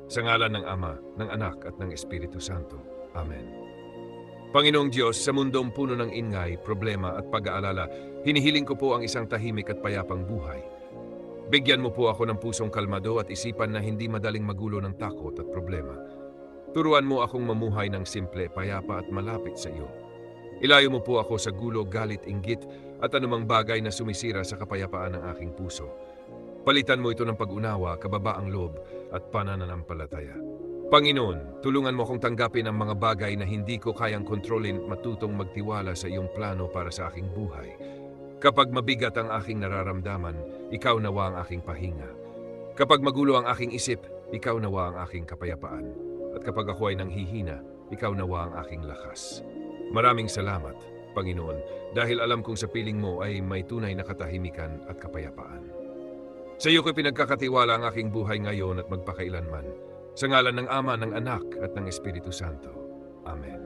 Sa ngalan ng Ama, ng Anak at ng Espiritu Santo. Amen. Panginoong Diyos, sa mundong puno ng ingay, problema at pag-aalala, hinihiling ko po ang isang tahimik at payapang buhay. Bigyan mo po ako ng pusong kalmado at isipan na hindi madaling magulo ng takot at problema. Turuan mo akong mamuhay ng simple, payapa at malapit sa iyo. Ilayo mo po ako sa gulo, galit, inggit at anumang bagay na sumisira sa kapayapaan ng aking puso. Palitan mo ito ng pag-unawa, kababaang loob at panananampalataya. Panginoon, tulungan mo akong tanggapin ang mga bagay na hindi ko kayang kontrolin, matutong magtiwala sa iyong plano para sa aking buhay. Kapag mabigat ang aking nararamdaman, ikaw nawa ang aking pahinga. Kapag magulo ang aking isip, ikaw nawa ang aking kapayapaan. At kapag ako ay nanghihina, ikaw nawa ang aking lakas. Maraming salamat, Panginoon, dahil alam kong sa piling mo ay may tunay na katahimikan at kapayapaan. Sa iyo ko'y pinagkakatiwala ang aking buhay ngayon at magpakailanman. Sa ngalan ng Ama, ng Anak at ng Espiritu Santo. Amen.